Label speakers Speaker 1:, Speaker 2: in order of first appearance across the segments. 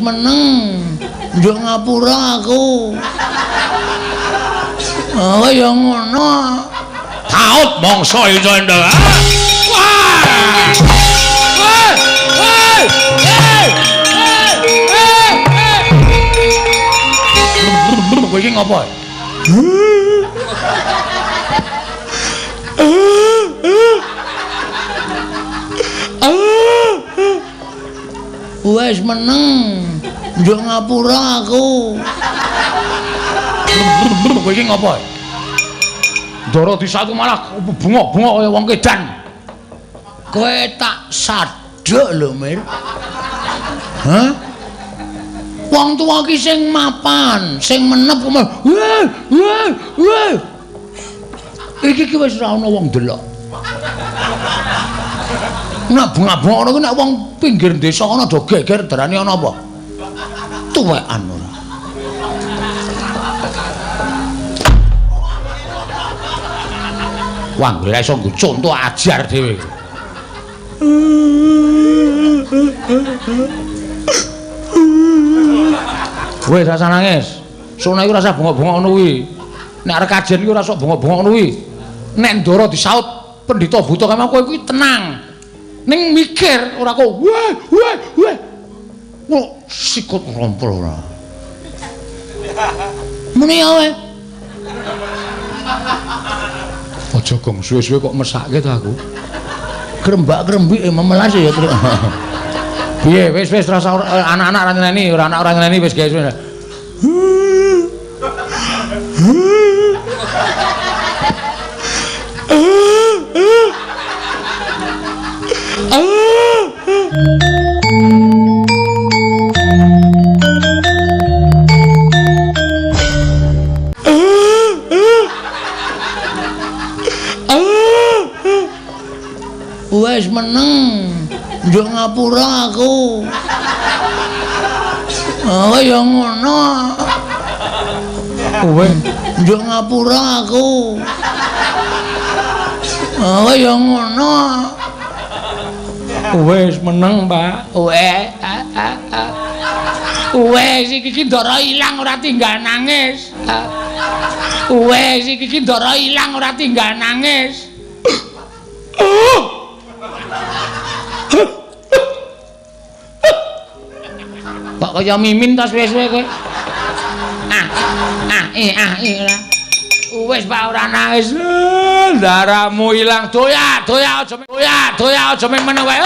Speaker 1: meneng. Njuk ngapura aku. Oh ya ngono.
Speaker 2: Taut mangsa iso ndang.
Speaker 1: Kowe iki ngopo? Wes meneng. Njuk ngapura aku. Kowe iki ngopo? Ndara disatu malah bunga-bunga kaya wong kedan. Kowe tak sadhek lho, Mir. Hah? Wong tuwa ki sing mapan, sing menep kok wah. Iki wis ora ana wong delok. Nek bunga-bunga ngono ku nek wong pinggir desa ana do geger darane ana apa? Tuwekan ora. Wah, ora iso nggo conto ajar dhewe. Weh rasa nangis. Sona iku rasa bunga-bunga ngono kuwi. Nek arek kajen iku rasa bunga-bunga ngono kuwi. Nek Ndara disaut pendhita buta kaya kowe kuwi tenang. Ning mikir ora kok wah. Wah, sikut rompol ora. Muni ya weh. Aja gong suwe-suwe kok mesake to aku. Grembak-grembik memelas ya. Piye wis rasa anak-anak ora nyeneni, ora anak ora nyeneni wis guys. Wes meneng. Njuk ngapura aku. Oh ya ngono. Kowe njuk ngapura aku. Oh ya ngono. Wes meneng, Pak. Wes iki Ndara ilang ora tinggal nangis. Wes iki Ndara ilang ora tinggal nangis. Kok kaya mimin ta suwe-suwe kowe. Ora. Wis Pak ora nangis. Darahmu ilang. Doya aja men wae.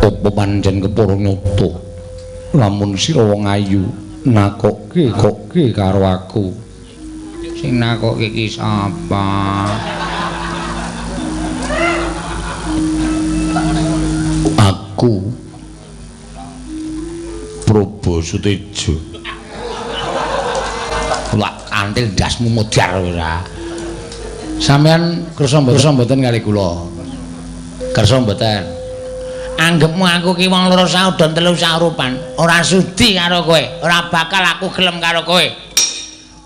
Speaker 1: Apa pancen kepara nyoto. Lamun sira wong ayu nakokke karo aku. Sing nakokke ki sapa? Aku Prabu Sutejo. Lak antil ndasmu modar ora. Sampeyan kersa mboten kali kula. Kersa mboten. Anggepmu aku ki wong loro saudon telu saurupan, ora sudi karo kowe, ora bakal aku gelem karo kowe.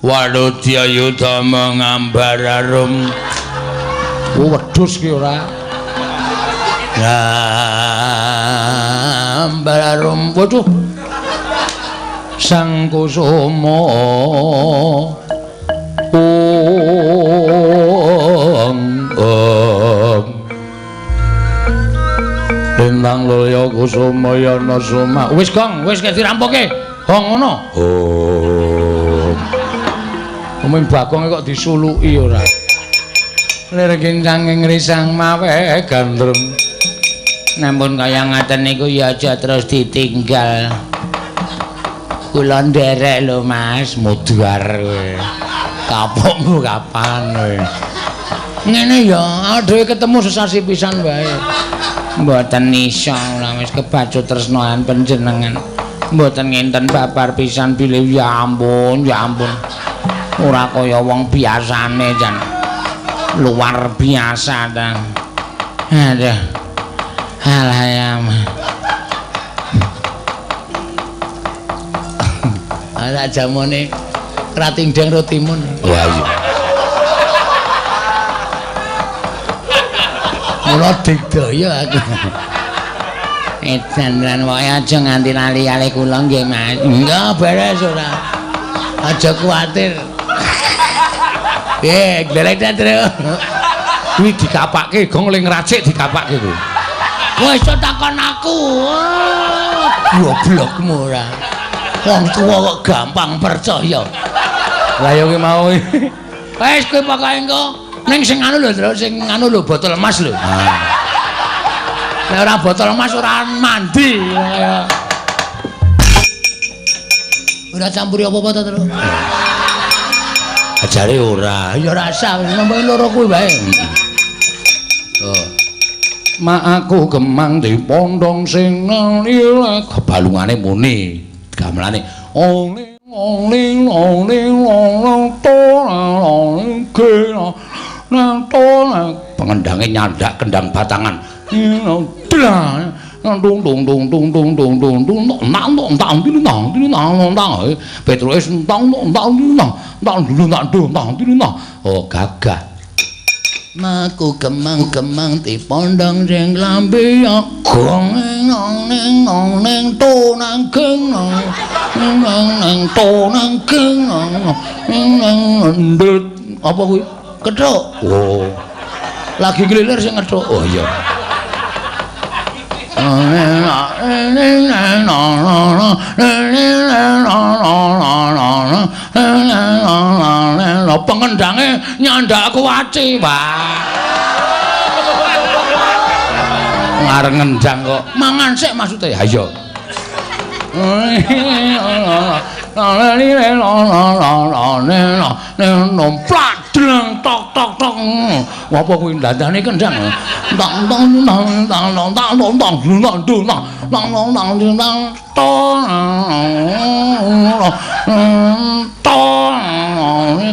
Speaker 1: Wadya yudha mangambararum. Wedhus ki ora. Ngambararum. Waduh. Sang kusuma Lintang lulya kusuma yana suma. Wis Gong, wis dirampoke. Hong ngono. Omong Bagong kok disuluki ora. Lir kincang ngrisang mawe gandrung. Namun kaya ngaten niku ya aja terus ditinggal. Kula nderek lho Mas, mudhar kowe. Kapokmu kapan kowe? Ngene ya, dhewe ketemu sesasi pisan wae. Mboten iso lah wis kebacut tresnoan panjenengan. Mboten ngenten babar pisan bilih ya ampun, ya ampun. Ora kaya wong biasane jan. Luar biasa ta. Aduh. Alayam. Ana jamane ratingdeng rotimun.
Speaker 2: Wah iya.
Speaker 1: Mula digdaya aku. Edan lan wae aja nganti lali kali kula nggih Mas. Enggak beres ora. Aja kuwatir. Glelek ta, Tru. Kuwi dikapake gong ling racik dikapake kuwi. Wis takon aku. Goblokmu ora. Wong tuwa kok gampang percaya. Lah ya kuwi mau. Wis kowe pokoke engko ning sing anu lho, Tru, sing anu lho botol emas lho. Nek ora botol emas ora mandi. Ora campuri apa-apa ta, Tru? Ajare ora, ya rasa nomor loro kuwi wae. Oh. Mak aku kemang di pondong sing nilai kebalungane muni gamelane oling oling oling oling tolang kena nang tolang pengendange nyandak kendang batangan dlang dung dung dung dung dung dung dung dung nang nang tang di nang di nang nang Petrus tang nang di nang tang di nang tang di nang oh gagah Maku kemang-kemang di pondong sing lambe gong neng nong neng to nang keng nong neng to nang keng nong ndut apa kuwi kethuk oh lagi glilir sing kethuk oh iya pengendange nyandak kuwaci Pak ngareng ngendang kok mangan sik maksude ha iya nomplak dreng tok tok tok apa kuwi dandane kendang tang tang tang tang tang tang tang tang tang tang tang tang tong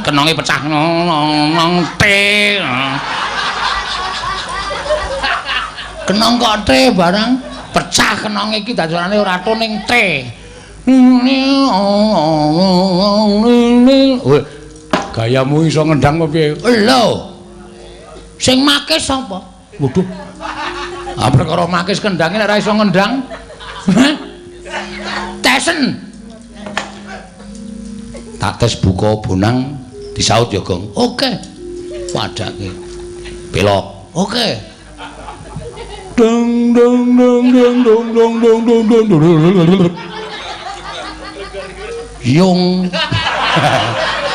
Speaker 1: kenonge pecah nang te kenong kok te barang pecah kenonge iki dadane ora to ning te gayamu iso ngendang apa piye lho sing makis sapa waduh ah perkara makis kendange nek ora iso ngendang tesen tak tes buka bonang disaut ya Gong oke padake belok oke dong dong dong dong dong dong dong dong dong dong yung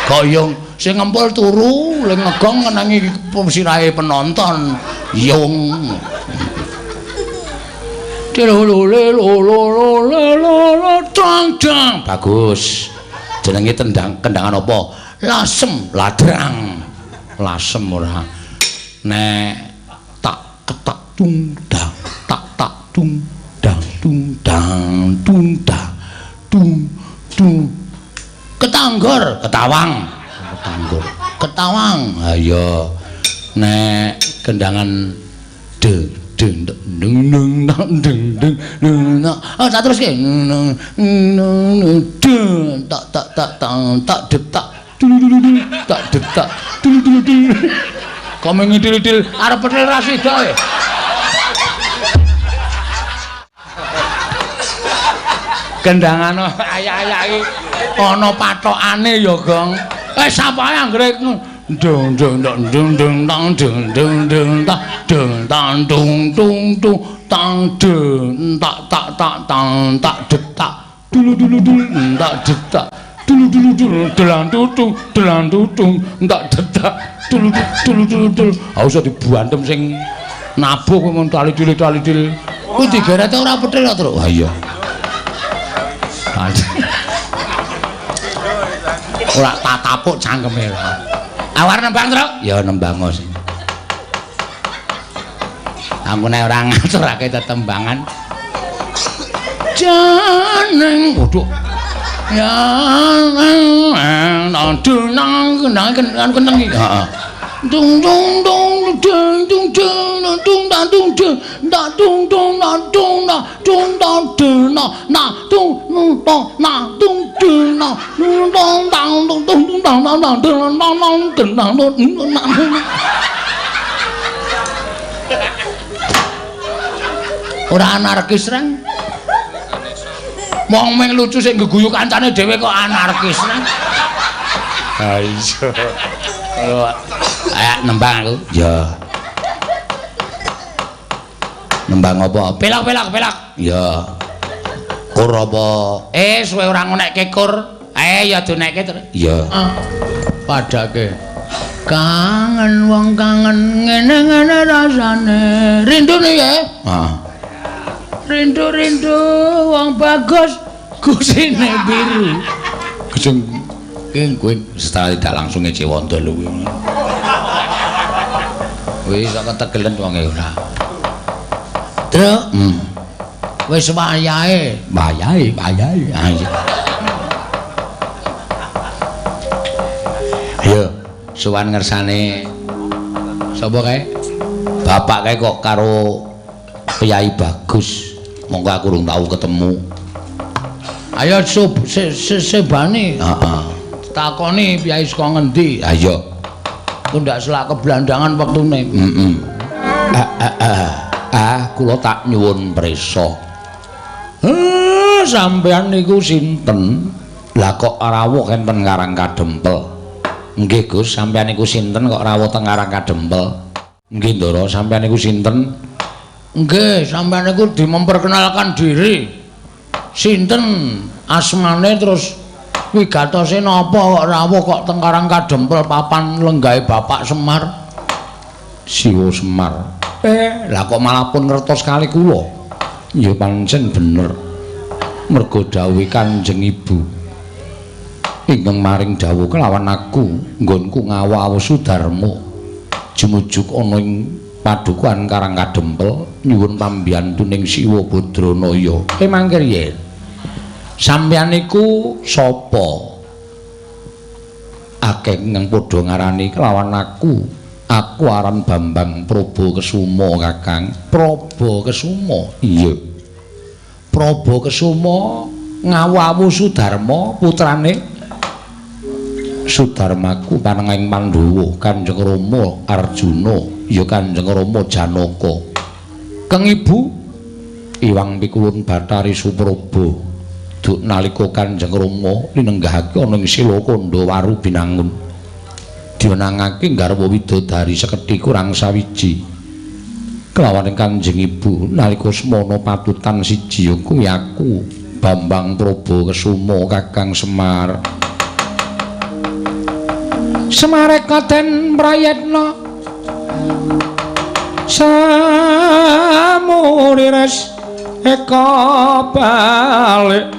Speaker 1: kok yung sing ngempul turu ling ngegong ngenangi sirahe penonton yung bagus jenenge kendangan apa lasem ladrang lasem ora nek tak ketak tung dang tak tak tung dang tung dang tung dang tung tung ketanggor ketawang ketawang ayo nek kendangan de deng deng deng deng deng deng ah tak terus ke tak tak tak tak detak tak detak kok ngidil-idil arep petel rasida e kendangan ayah-ayah iki ana patokane ya Gong sapa anggere dung dung dung dung dung tang dung dung dung tang dung tang dung dung dung tang dung tak tak tak tang tak detak dulu dulu dulu tak detak dulu dulu dulu delang tutung tak detak dulu dulu dulu dulu harus dibuantem sing nabuh mun tali-tili kuwi digarete ora petil to Tru. Ha iya ora tak tapuk cangkeme awar nembang Tru ya nembang sing ampune ora ngaturake tetembangan jeneng waduh ya nang kendang iki heeh dung dung dung dung dung dung dung da dung da dung dung na dung da dung da dung na dung da na dung dung na dung dang dang dung dung dang dang dang dung dang dang dung dang dung Ora anarkis rang. Wong meng lucu sing geguyu kancane dhewe kok anarkis rang. Ha iya. Ayo nembang aku. Ya. Nembang apa? Pelak. Ya. Kur apa? Suwe ora ngonekke kur. Ya donekke terus. Ya. Padake. Kangen wong kangen ngene-ngene rasane. Rindune ya. Rindu wong bagus kusine biru. Kusing kowe setelah tidak langsung ngecewondo lho kuwi. Wis kok ketegelen wonge ora. Truk. Wis wayahe. Ayo, sowan ngersane sapa kae? Bapak kae kok karo Kyai Bagus. Monggo aku urung tau ketemu. Ayo sebane. Heeh. Takoni Kyai saka ngendi? Ayo. Ku ndak selak keblandangan wektune. Heeh. Kula tak nyuwun prisa. Sampeyan niku sinten? Lah kok rawuh enten Karang Kadempel? Nggih Gus, sampeyan niku sinten kok rawuh teng Karang Kadempel? Nggih Ndara, sampeyan niku sinten? Nggih, sampeyan niku dimemperkenalkan diri. Sinten asmane terus wigatose napa kok rawuh kok teng Karang Kadempel papan lenggahe Bapak Semar? Siwa Semar. Lah kok malah pun ngertos kali kula. Ya pancen bener. Mergo dawuh Kanjeng Ibu. Ingkang maring dawuh kelawan aku nggonku ngawa Sudarma. Jumujuk ana ing padukuhan Karang Kadempel nyuwun pambiyantuning Siwa Badranaya. Mangkir yen. Sampeyan niku sapa? Akeh ingkang padha ngarani kelawan aku. Aku aran Bambang Prabakesuma Kakang. Prabakesuma? Iya. Prabakesuma ngawawu Sudarma putrane Sudarmaku panenging Pandhawa Kanjeng Rama Arjuna ya Kanjeng Rama Janaka. Keng Ibu Iwang Pikulun Bathari Supraba duk nalika Kanjeng Rama linenggahake ana ing Sila Kandawaru Binangun. Diwenangake garwa widodari sekedhi kurang sawiji kelawan Kanjeng Ibu nalika semana patutan siji kuwi aku Bambang Prabakesuma Kakang Semar. Semare kaden prayetna samurires eka balik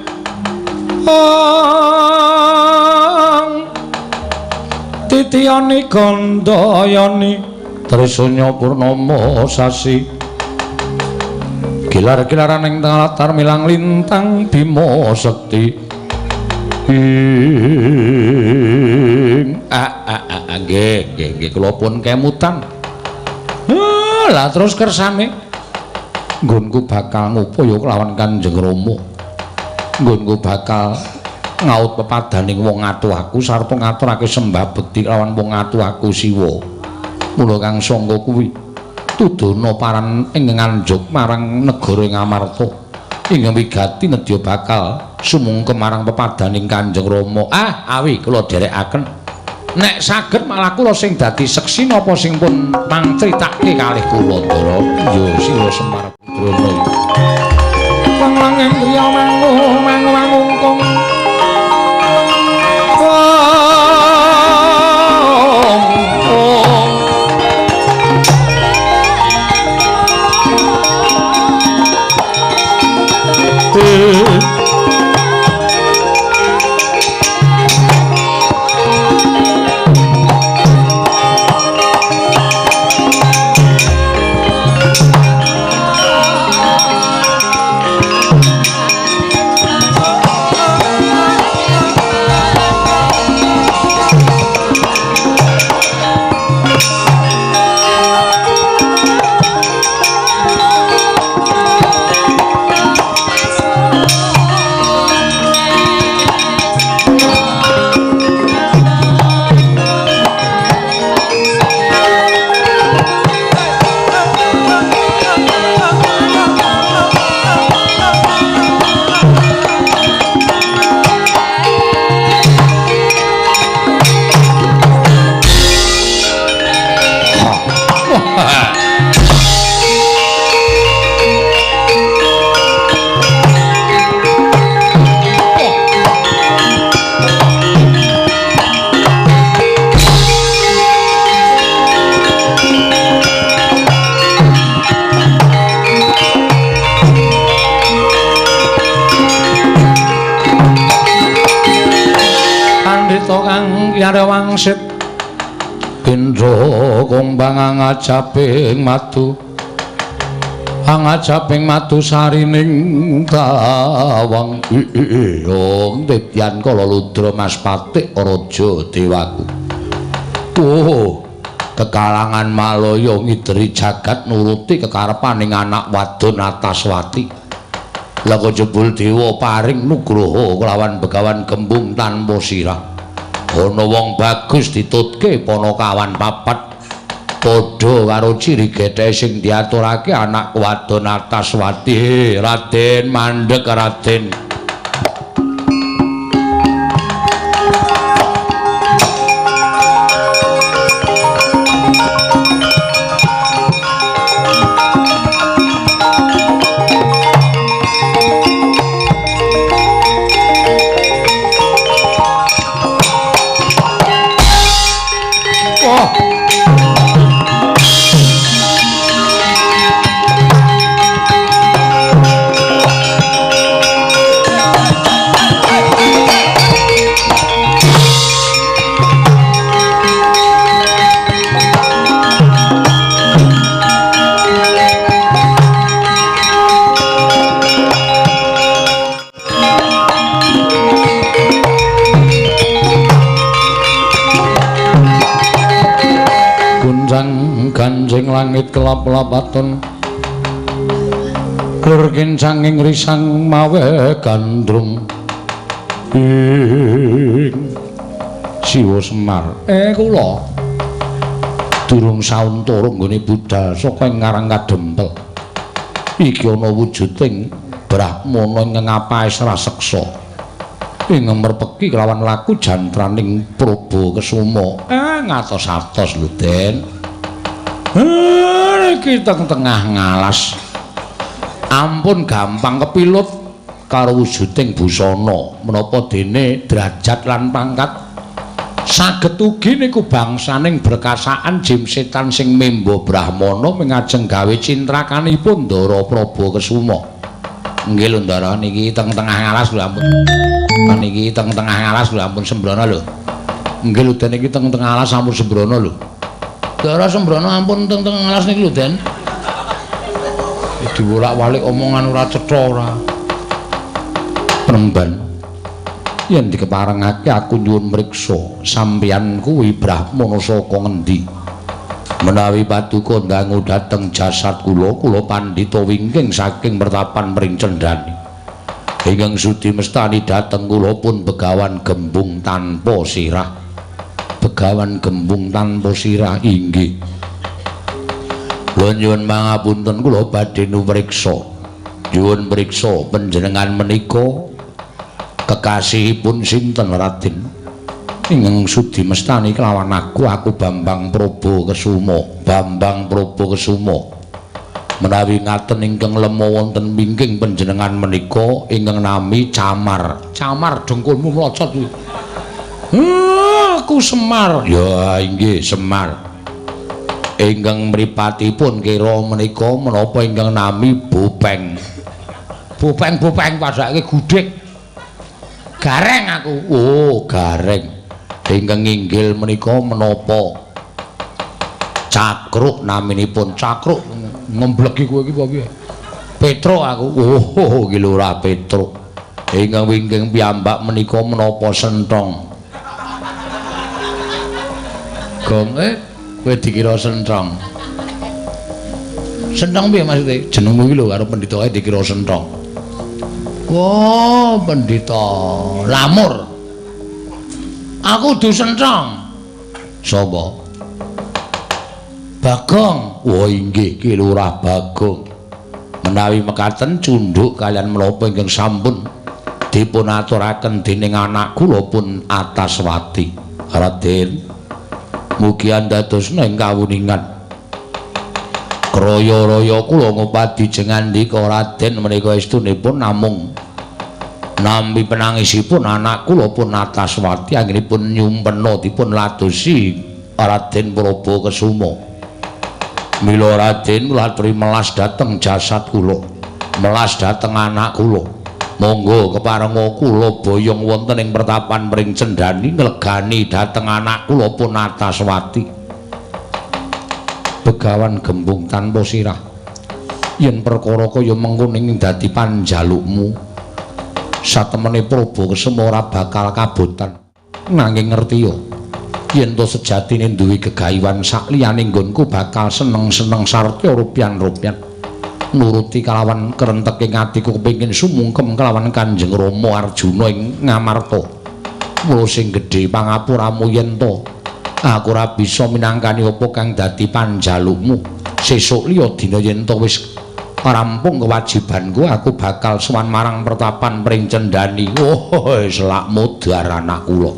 Speaker 1: titiyani gandayani trisanya purnama sasi gilar-gilaran ing tengah latar milang lintang Bima Sekti nggih kula pun kemutan lah terus kersane nggonku bakal ngupaya kelawan Kanjeng Rama nggonku bakal ngaut pepadaning wong atuh aku sarta ngaturake sembah bekti lawan wong atuh aku Siwa. Mula kang sangka kuwi tudana paran ing nganjuk marang negara Ngamarta. Ing wigati nedya bakal sumungkem marang pepadaning Kanjeng Rama. Awi kula dherekaken. Nek saged malah kula sing dadi seksi napa sing pun mangcritake kalih kula Ndara. Ya Siwa Semar Badranaya. Wong langing griya mangungkung nyare wangsit Indra kumbang angajaping madu angajaping madu sarining tawang om tityan kala ludra Mas Patik Raja Dewaku oh kekalangan Malaya ngideri jagat nuruti kekarepaning anak wadon Ataswati laka jebul dewa paring nugraha kelawan Begawan Gembung tanpa sirah ana wong bagus ditutke Panakawan papat padha karo ciri getheke sing diaturake anak wadon Ataswati Raden mandheg Raden Ganjing langit kelap-lapaton Klur kincanging risang mawe gandrung ing Siwa Semar kula durung sauntara nggone budal saka ngarang kadempel iki ana wujuding Brahmana ing ngapahe raseksa ing merpeki kelawan laku jantraning Prabu Kesuma ngatos-atos lho Den iki tengah ngalas ampun gampang kepilut karo wujuding busana menapa dene derajat lan pangkat saged ugi niku bangsaning berkasaan jim setan sing memba Brahmana mengajeng gawe cintrakanipun Ndara Prabu Kesuma nggih lho Ndara niki tengah ngalas lho ampun niki tengah ngalas lho ampun sembrono lho nggih lho Den iki tengah ngalas ampun sembrono lho Ndara sembrono ampun teng ngalas niki lho Den. Diwolak-walik omongan ora cetha ora. Penemban. Yen dikeparengake aku nyuwun mriksa sampeyan kuwi Brahmana saka ngendi? Menawi paduka ndangu dhateng jasad kula pandhita wingking saking pertapan mring cendhani. Ingkang sudi mestani dhateng kula pun Begawan Gembung tanpa sirah. Begawan Gembung tanpa sirah inggih. Kula nyuwun pangapunten kula badhe numriksa. Nyuwun mriksa panjenengan menika kekasihipun sinten Raden? Ingkang sudi mestani kelawan aku Bambang Prabu Kesuma. Bambang Prabu Kesuma. Menawi ngaten ingkang lemu wonten wingking panjenengan menika ingkang nami Camar. Camar dengkulmu mlocot kuwi. Aku Semar. Ya inggih Semar. Ingkang mripatipun kira menika menapa ingkang nami Bopeng. Bopeng padake gudhek. Gareng aku. Oh, gareng. Ingkang inggil menika menapa? Cakruk naminipun Cakruk ngembleki kowe iki apa piye? Petro aku. Oh, iki lho ora Petro. Ingkang wingking piyambak menika menapa Senthong. Gong kowe dikira Senthong. Senthong piye maksude? Jenengmu iki lho karo pendhita ae dikira Senthong. Wah, pendhita lamur. Aku du Senthong. Sapa? Bagong. Wah, inggih ki Lurah Bagong. Menawi mekaten cundhuk kalian menapa ingkang sampun dipun aturaken dening anak kula pun Ataswati. Raden mugi andadosna ing kawuningan kraya-raya kula ngupadi jengandika Raden menika estunipun namung nampi penangisipun anak kula pun Ataswati anggenipun nyumpena dipun ladosi Raden Prabu Kesuma. Mila Raden kula aturi melas dhateng jasad kula, melas dhateng anak kula. Monggo keparenga kula boyong wonten ing pertapan mring cendhani mbegani dhateng anak kula Punataswati. Begawan gembung tanpa sirah. Yen perkara kaya mengko ning dadi panjalukmu, satemene Prabakasema ora bakal kabotan. Nanging ngertiya, yen to sejatine duwe gegayuhan sakliyane nggonku bakal seneng-seneng sarta rupian-rupian. Nuruti kalawan kerenteking atiku kepengin sumungkem kelawan Kanjeng Rama Arjuna ing Ngamarta. Mula sing gedhe pangapuramu yen to aku ora bisa minangkani apa kang dadi panjalukmu. Sesuk liya dina yen to wis rampung kewajibanku, aku bakal sowan marang pertapan Pring Cendani. Oh, selak modar anak kula.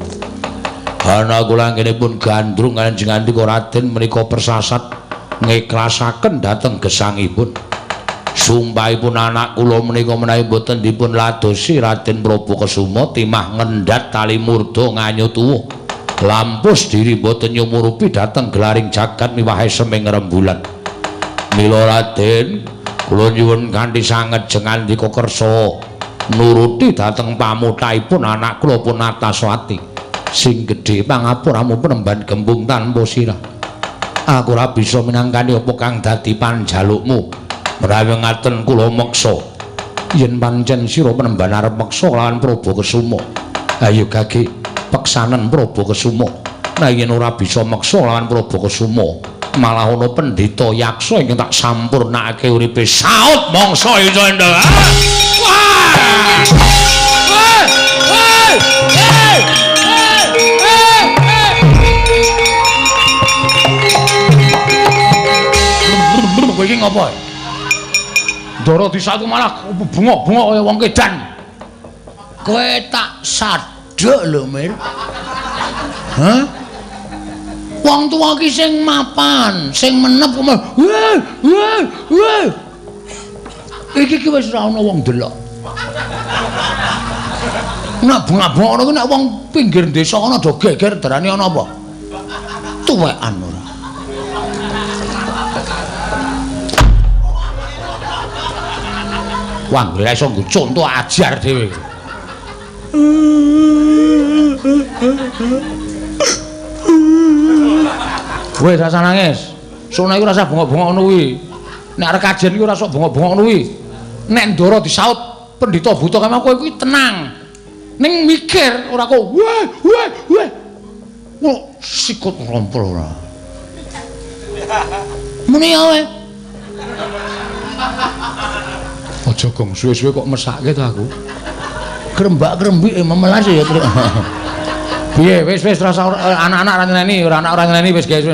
Speaker 1: Anak kula ngene pun gandrung Kanjeng Andika Raden menika persasat ngiklasaken dhateng gesangipun. Sumpahipun anak kula menika menawi boten dipun ladosi Raden Prabakasuma timah ngendhat tali murda nganyut tuwa. Lampus diri boten nyumurupi dhateng gelaring jagat miwahe seming rembulan. Mila Raden, kula nyuwun kanthi sanget jengandika kersa nuruti dhateng pamuthaipun anak kula Punataswati. Sing gedhe pangapuramu penemban gembung tanpa sirah. Aku ora bisa minangkani apa kang dadi panjalukmu. Menawi ngaten kula meksa yen pancen sira penemban arep meksa lawan Prabakasuma, ayo gage peksanen Prabakasuma. Nah yen ora bisa meksa lawan Prabakasuma, malah ana pendhita yaksa ingkang tak sampurnakake uripe. Saut mangsa Icandra. Kowe iki ngopo? Ndara disatu malah bungok-bungok kaya wong kedan. Kowe tak sadhek lho, Mir. Hah? Wong tuwa ki sing mapan, sing menep kok. Wah. Iki wis ora ana wong delok. Nek bungak-bungok ngono ki nek wong pinggir desa kono do geger darane ana apa? Tuwekan ora. Wah, ora iso nggo conto ajar dhewe. Weh, rasa nangis. Sona iku rasa bongok-bongok ngono kuwi. Nek arek kajen iku ora sok bongok-bongok ngono kuwi. Nek Ndara disaut pendhita buta kaya kowe kuwi tenang. Ning mikir ora kok wah. Kok sikut rompol ora. Muni ae. Aja gong suwe-suwe kok mesake to aku. Grembak-grembik memelas ya. Piye wis rasa anak-anak ora nyeneni, ora anak ora nyeneni wis guys.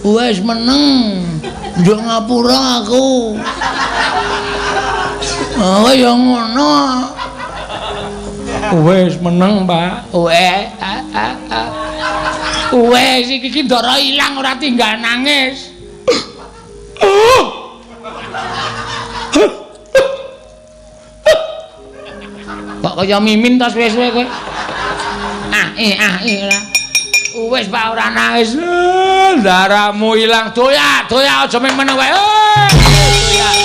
Speaker 1: Wis meneng. Njuk ngapura aku. Oh ya ngono. Wis meneng, Pak. Wes iki Ndara ilang ora tinggal nangis. Kok kaya mimin ta suwe-suwe kowe? Ora. Wes Pak ora nangis. Ndaramu ilang. Doyak aja ming meneng wae. Doyak.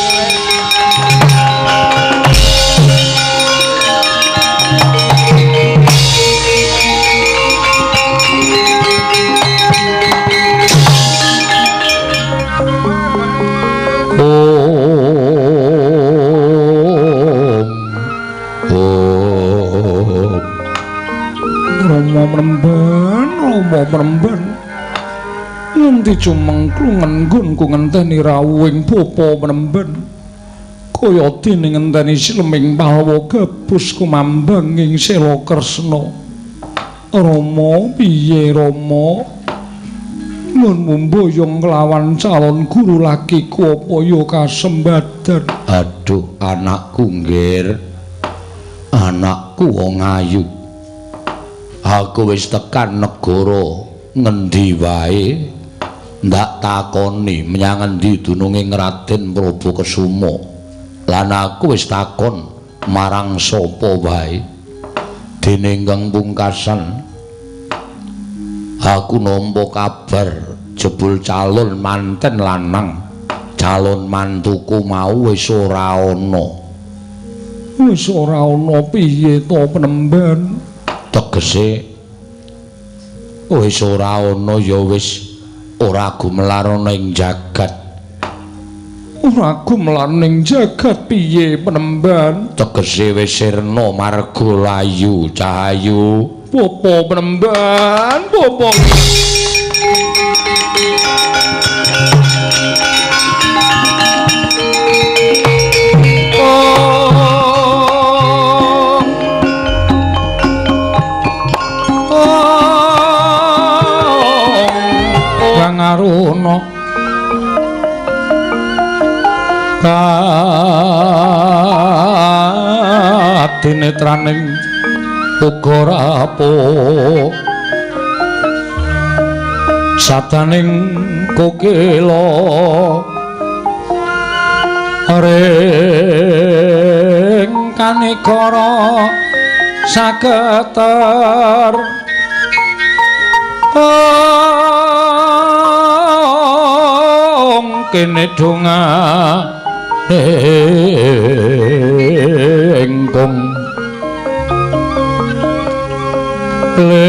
Speaker 1: Rama mremban nganti cumengklungen nggonku ngenteni rawuhing bapa mremban kaya dene ngenteni Sleming Palwa gabus kumambang ing Sela Kresna. Rama piye Rama? Mun mumboyong kelawan calon guru lakiku apa ya kasembadan? Aduh anakku nggir. Anakku wong ayu. Aku wis tekan negara ngendi wae ndak takoni menyang endi dununging Raden Prabakasuma. Lan aku wis takon marang sapa wae. Dene ingkang pungkasan aku nampa kabar jebul calon manten lanang calon mantuku mau wis ora ana. Wis ora ana piye to Penemban? Tegese wis ora ana ya wis ora gumelar ana ing jagat. Ora gumelar ning jagat piye Penemban? Tegese wis sirna marga layu cahayu. Popo Penemban, popo. Aruna katinetraning uga rapuh sataning kokila ring kanikara saketer kene donga engkong ler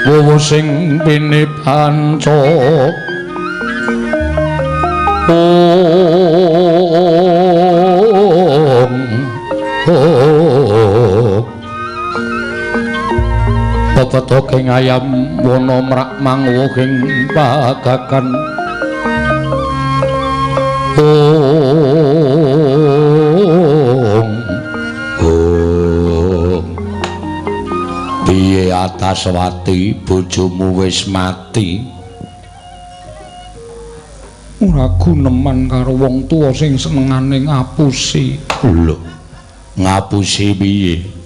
Speaker 1: wowo sing pine panca Petoking ayam wana mrak manguwuhing pagakan piye Ataswati bojomu wis mati? Ora guneman karo wong tuwa sing senengane ngapusi. Lho, ngapusi piye?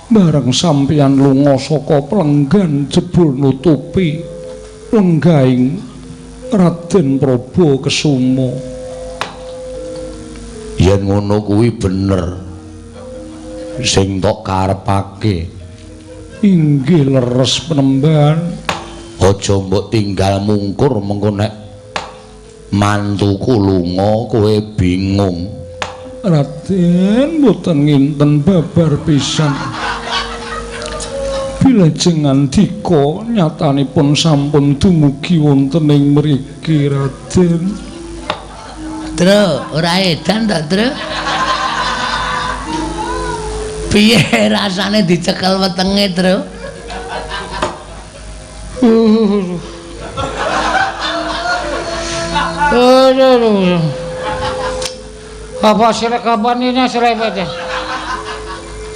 Speaker 1: Bareng sampeyan lunga saka plenggan jebul nutupi lenggahing Raden Prabakesumo. Yen ngono kuwi bener sing tok karepake. Inggih leres Penemban. Aja mbok tinggal mungkur mengko nek mantuku lunga kowe bingung. Raden mboten nginten babar pisan. Bilajeng andika nyatanipun sampun dumugi wonten ing mriki Raden.
Speaker 3: Tru, ora edan to, Tru? Piye rasane dicekel wetenge, Tru?
Speaker 1: Apa sirek kapan ini serempet ya?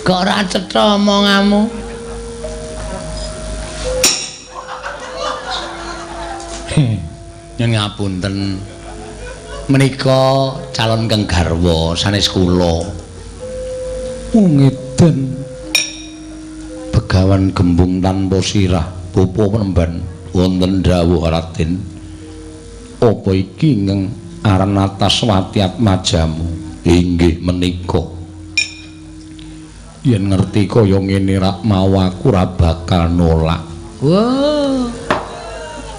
Speaker 3: Kok ora cetha omonganmu?
Speaker 1: Nyun ngapunten menika calon keng garwa sanes kula. Ngeten begawan gembung tanpa sirah bapa Penemban wonten dawuh Raden. Apa iki ngeng aran Ataswati Atmajamu? Inggih menika. Yen ngerti kaya ngene rak mau aku ora bakal nolak.
Speaker 3: Wow.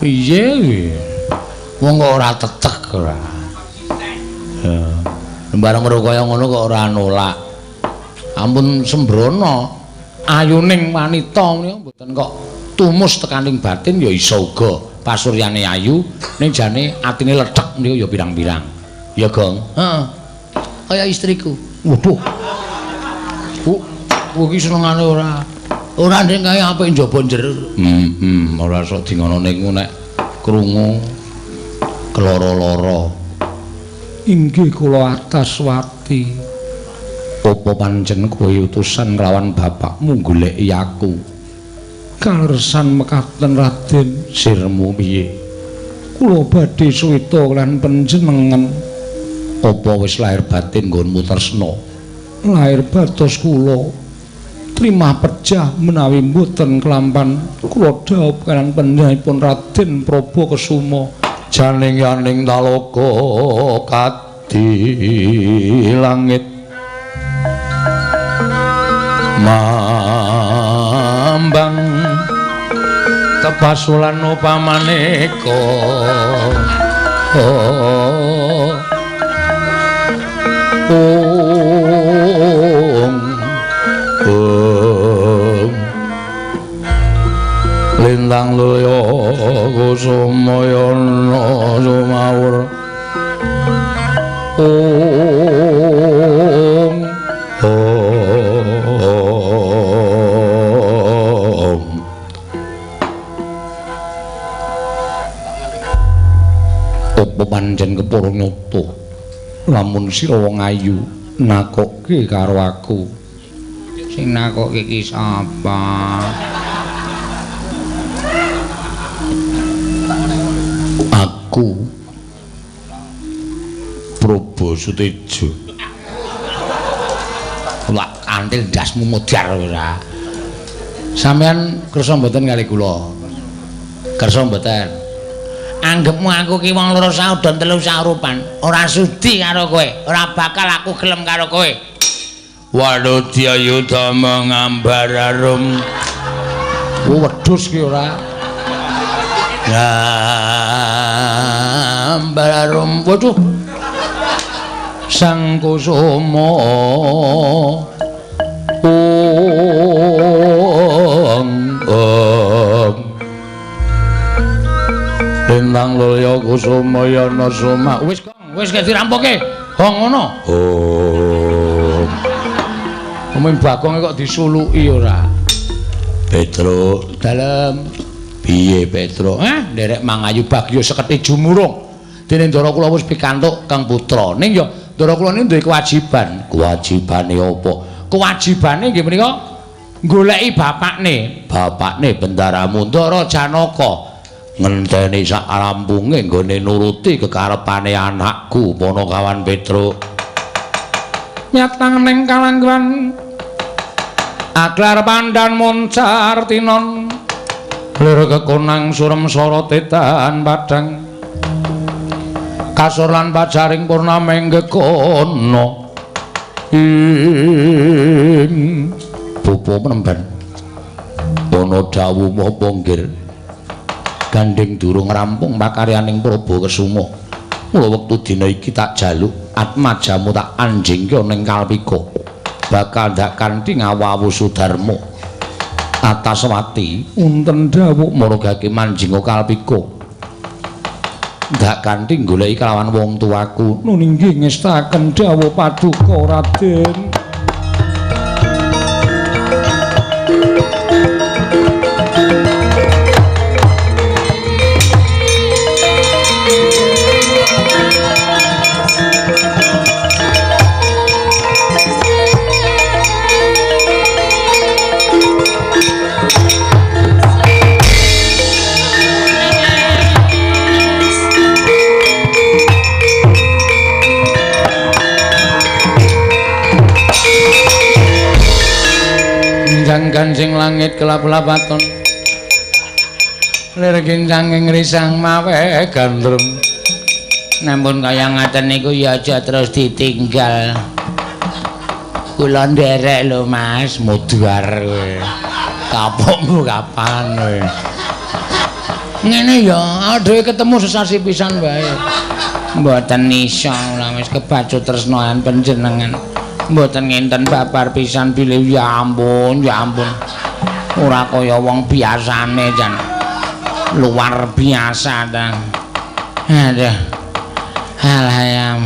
Speaker 1: Piye? Wong kok ora tetek ora. Bareng karo kaya ngono kok ora nolak. Ampun sembrono. Ayuning wanita menika mboten kok tumus tekaning batin ya iso uga pasuryane ayu ning jane atine lethek niku ya pirang-pirang. Ya, Gong.
Speaker 3: Heeh. Kaya istriku.
Speaker 1: Waduh. Iki senengane ora.
Speaker 3: Ora ndek kaya apik njaba njero.
Speaker 1: Ora sok dingono niku nek krungu keloro-loro. Inggih kula Ataswati. Apa pancen kowe utusan nglawan bapakmu goleki aku? Kalersan mekaten Raden. Sirmu piye? Kula badhe suwita lan panjenengan. Apa wis lahir batin nggonmu tresna? Lahir batos kula trimah pejah menawi mboten kelampan kula dhawuh kalan panjenenganipun Raden Prabakesumo. Janing yaning talaga kadi langit mambang pasulan upamaneka lintang laya kusumayana sumawur apa pancen kepara nyata lamun sira wong ayu nakokke karo aku sing nakokke iki sapa aku Prabu Sutejo lak kantil ndasmu modar ora sampean kersa mboten kali kula kersa mboten anggepmu aku ki wong loro saudon telu saurupan ora sudi karo kowe ora bakal aku gelem karo kowe Wadodya Yudama ngambararum wedhus ki ora ngambararum waduh Sang Kusuma Lintang laya kusumayana suma wis Kong wis dirampoke Kong ngono Omong Bagong kok disuluki ora Petro dalem piye Petro nderek mangayu bagya seketi jumurung dene ndara kula wis pikantuk Kang Putra ning ya ndara kula niki duwe kewajiban kewajibane apa kewajibane nggih menika goleki bapakne bendaramu Ndara Janaka ngenteni sak rampunge nggone nuruti kekarepane anakku Panakawan Petro nyatang ning kalangguan aklar pandan moncar tinon lir kekonang surem sorotetan padang kasur lan pajaring purnama ing gekono ing bupo menemban ana dawuh apa nggir gandeng durung rampung pakaryaning Prabu Kesuma mula wektu dina iki tak jaluk atmajamu tak anjingke ning Kalpika bakal ndak kanthi ngawawu Sudarma Ataswati unten dawuh margake manjing Kalpika ndak kanthi goleki kelawan wong tuaku nun inggih ngestaken dawuh paduka Raden Gancing langit kelap-lapaton lir gincanging risang mawe gandrung namun kaya ngaten niku ya aja terus ditinggal kula nderek lho Mas mudhar kowe kapokmu kapan kowe ngene ya dhewe ketemu sesasi pisan wae mboten iso lah wis kebacut tresnoan panjenengan mboten ngenten babar pisan bilih ya ampun ora kaya wong biasane jan luar biasa ta aduh alayam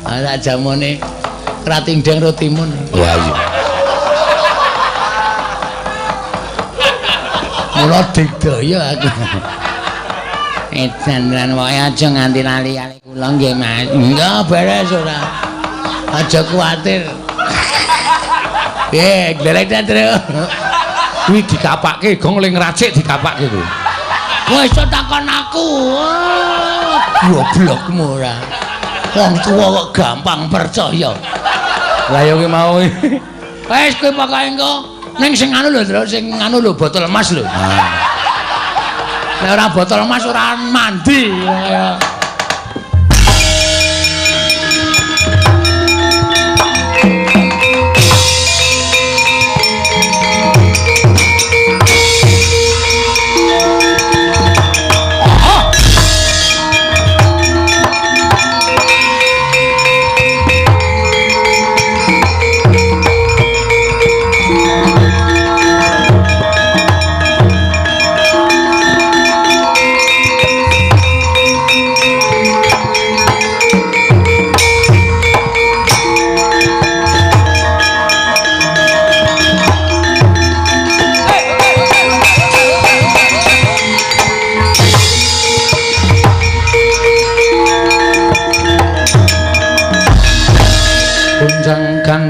Speaker 1: ala jamone kratingdeng rotimun wah iya mula digdaya aku edan lan wae aja nganti lali-lali kula nggih Mas. Enggak beres ora. Aja kuwatir. Glelek ta, Tru. Kuwi dikapakke gong ling racik dikapakke kuwi. Wis takon aku. Goblokmu ora. Wong tuwa kok gampang percaya. Lah ya kuwi mau. Wis kowe pokoke engko ning sing anu lho, Tru, sing anu lho botol emas lho. Nek ora botol emas ora mandi ya.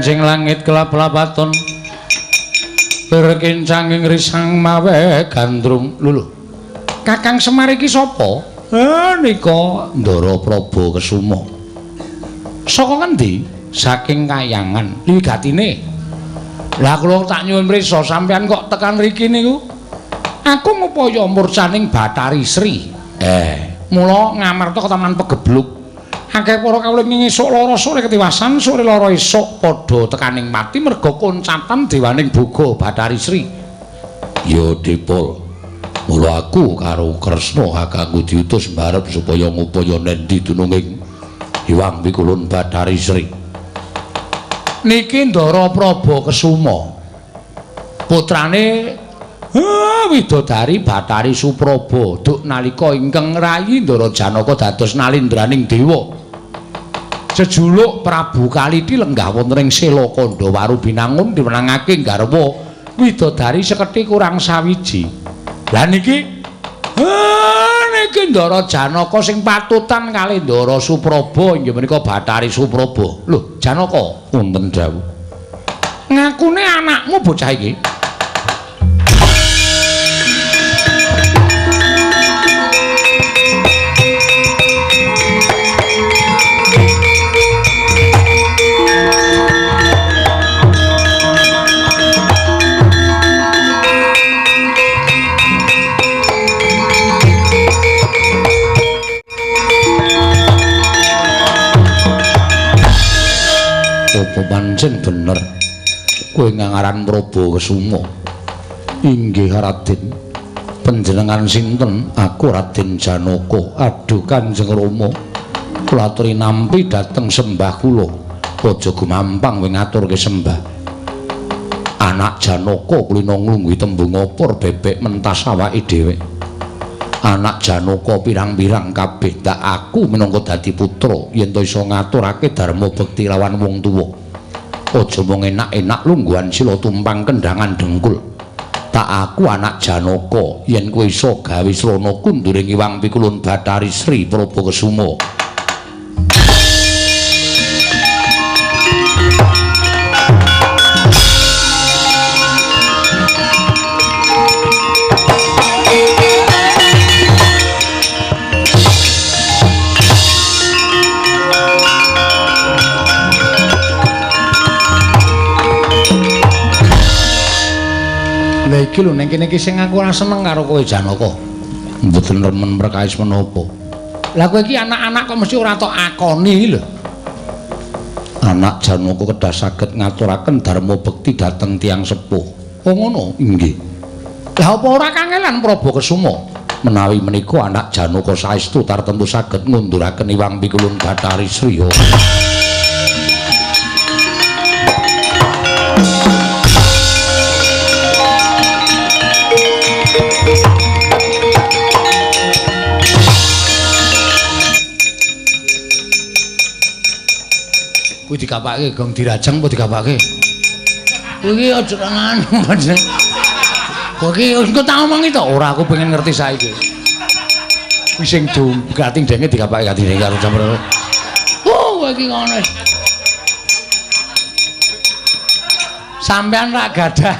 Speaker 1: Kanjeng langit kelap-lapaton berkincang ing risang mawe gandrung. Lho. Kakang Semar iki sapa? Nika Ndara Praba Kesuma. Saka ngendi? Saking Kayangan. Wigatine. Lah kula tak nyuwun prisa sampean kok tekan mriki niku? Aku ngupaya murcaning Bathari Sri. Mula ngamarta ke Taman Pegebluk. Akeh para kawula ngesuk lara sore ketiwasan, sore lara esuk padha tekaning mati merga koncatan dewaning boga Bathari Sri. Ya Dipul. Mula aku karo Kresna kanggo diutus mbarep supaya ngupaya nendi dununging Hyang Pikulun Bathari Sri. Niki Ndara Praba Kesuma. Putrane Widodari Bathari Supraba duk nalika ingkang rayi Ndara Janaka dados nalindraning dewa. Jejuluk Prabu Kaliti lenggah wonten ing Sela Kandawaru Binangun dimenangake garwa Widodari sekethi kurang sawiji. Lah niki Ndara Janaka sing patutan kalih Ndara Supraba inggih menika Bathari Supraba. Lho, Janaka wonten dawuh. Ngakune anakmu bocah iki? Pancen bener kowe ngaran Praba Kesuma. Inggih Raden, panjenengan sinten? Aku Raden Janaka. Aduh Kanjeng Rama, kula aturi nampi dhateng sembah kula. Aja gumampang kowe ngaturke sembah. Anak Janaka kulina nglungguhi tembung opor bebek mentas awake dhewe. Anak Janaka pirang-pirang kabeh tak aku minangka dadi putra yen to iso ngaturake dharma bekti lawan wong tuwa. Aja mung enak-enak lungguhan sila tumpang kendhangan dengkul. Tak aku anak Janaka yen kowe iso gawe srana kunduring Hyang Pikulun Bathari Sri Praba Kesuma. Lah iki lho ning kene iki sing aku ora seneng karo kowe Janaka. Mboten remen perkawis menapa. Lah kowe iki anak-anak kok mesti ora tok akoni lho. Anak Janaka kedah saged ngaturaken dharma bekti dhateng tiyang sepuh. Oh ngono? Inggih. Lah apa ora kangelan Praba Kesuma? Menawi menika anak Janaka saestu tartemtu saged ngunduraken Hyang Pikulun Bathari Sri. Kuwi dikapake gong dirajeng apa dikapake? Kuwi aja ngono panjenengan. Kuwi engko tak omongi to, ora aku pengen ngerti saiki. Kuwi sing gating denge dikapake katine karo campur. Kuwi iki ngono. Sampeyan ra gadah